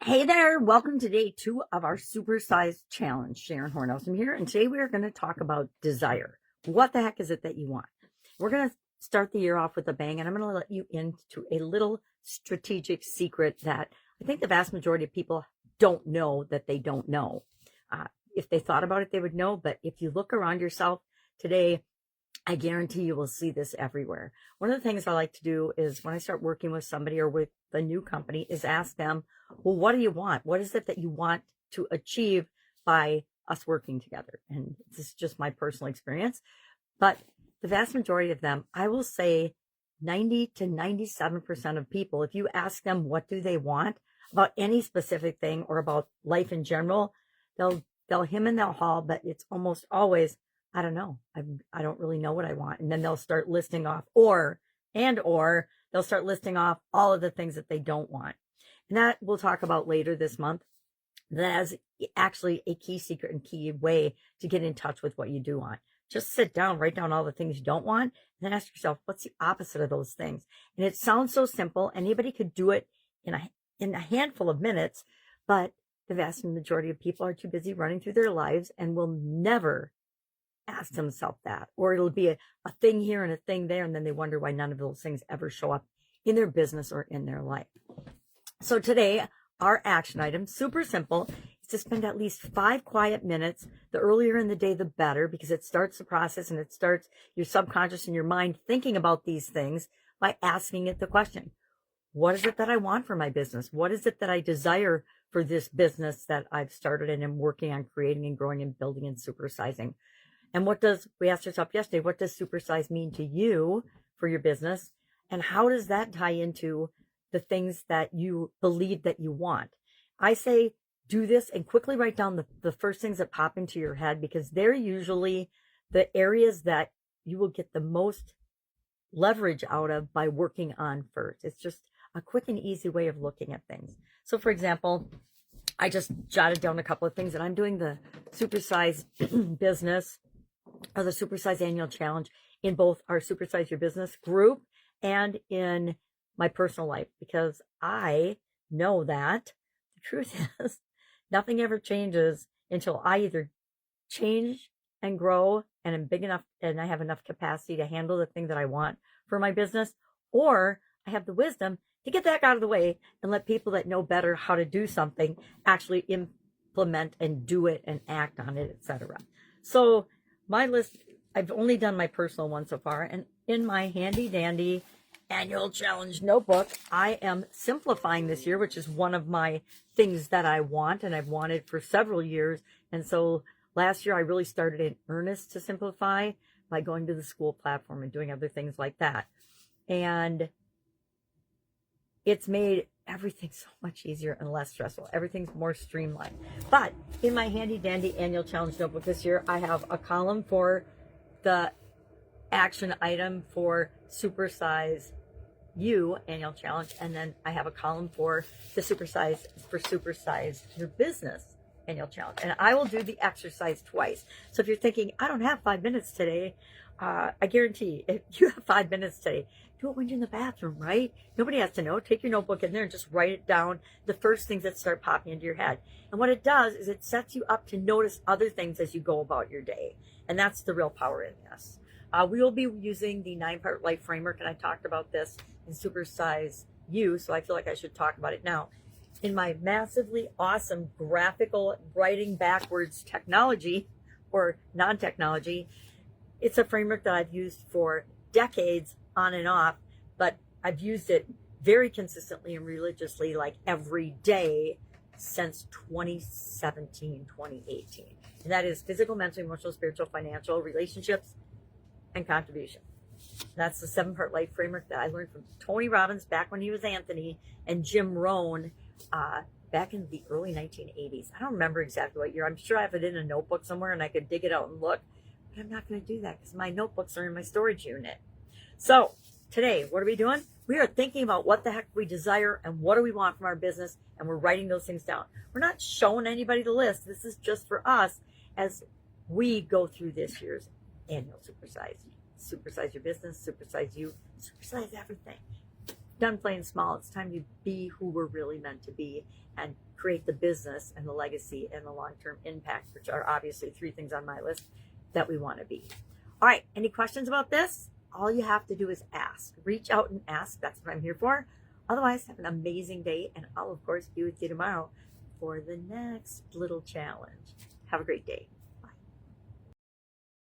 Hey there, welcome to day 2 of our supersize challenge. Sharon Horne-Ellstrom here, and today we are going to talk about desire. What the heck is it that you want? We're going to start the year off with a bang, and I'm going to let you into a little strategic secret that I think the vast majority of people don't know that they don't know. If they thought about it, they would know, but if you look around yourself today, I guarantee you will see this everywhere. One of the things I like to do is when I start working with somebody or with a new company is ask them, well, what do you want? What is it that you want to achieve by us working together? And this is just my personal experience, but the vast majority of them, I will say 90 to 97% of people, if you ask them what do they want about any specific thing or about life in general, they'll hem and they'll haw, but it's almost always, I don't know. I don't really know what I want. And then they'll start listing off or they'll start listing off all of the things that they don't want. And that we'll talk about later this month. That is actually a key secret and key way to get in touch with what you do want. Just sit down, write down all the things you don't want, and then ask yourself, what's the opposite of those things? And it sounds so simple. Anybody could do it in a handful of minutes, but the vast majority of people are too busy running through their lives and will never ask themselves that, or it'll be a thing here and a thing there, and then they wonder why none of those things ever show up in their business or in their life. So today, our action item, super simple, is to spend at least 5 quiet minutes. The earlier in the day, the better, because it starts the process and it starts your subconscious and your mind thinking about these things by asking it the question, what is it that I want for my business? What is it that I desire for this business that I've started and am working on creating and growing and building and supersizing? And we asked ourselves yesterday, what does supersize mean to you for your business? And how does that tie into the things that you believe that you want? I say do this and quickly write down the first things that pop into your head, because they're usually the areas that you will get the most leverage out of by working on first. It's just a quick and easy way of looking at things. So for example, I just jotted down a couple of things that I'm doing the supersize business or the Supersize Annual Challenge in both our Supersize Your Business group and in my personal life, because I know that the truth is nothing ever changes until I either change and grow and am big enough and I have enough capacity to handle the thing that I want for my business, or I have the wisdom to get that out of the way and let people that know better how to do something actually implement and do it and act on it, etc. So my list, I've only done my personal one so far, and in my handy dandy annual challenge notebook, I am simplifying this year, which is one of my things that I want and I've wanted for several years. And so last year I really started in earnest to simplify by going to the school platform and doing other things like that. And it's made everything so much easier and less stressful. Everything's more streamlined. But in my handy dandy annual challenge notebook this year, I have a column for the action item for Supersize You annual challenge, and then I have a column for the Supersize Your Business annual challenge. And I will do the exercise twice. So if you're thinking, I don't have 5 minutes today, I guarantee if you have 5 minutes today, do it when you're in the bathroom, right? Nobody has to know. Take your notebook in there and just write it down, the first things that start popping into your head. And what it does is it sets you up to notice other things as you go about your day. And that's the real power in this. We will be using the 9-part life framework, and I talked about this in Supersize You, so I feel like I should talk about it now. In my massively awesome graphical writing backwards technology or non-technology, it's a framework that I've used for decades on and off, but I've used it very consistently and religiously, like every day since 2017, 2018. And that is physical, mental, emotional, spiritual, financial, relationships, and contribution. That's the 7-part life framework that I learned from Tony Robbins back when he was Anthony, and Jim Rohn back in the early 1980s. I don't remember exactly what year. I'm sure I have it in a notebook somewhere and I could dig it out and look, but I'm not going to do that because my notebooks are in my storage unit. So today, what are we doing? We are thinking about what the heck we desire and what do we want from our business, and we're writing those things down. We're not showing anybody the list. This is just for us as we go through this year's annual Supersize. Supersize Your Business, Supersize You, supersize everything. done playing small. It's time to be who we're really meant to be and create the business and the legacy and the long-term impact, which are obviously 3 things on my list that we want to be. All right, any questions about this? All you have to do is ask. Reach out and ask. That's what I'm here for. Otherwise, have an amazing day, and I'll, of course, be with you tomorrow for the next little challenge. Have a great day.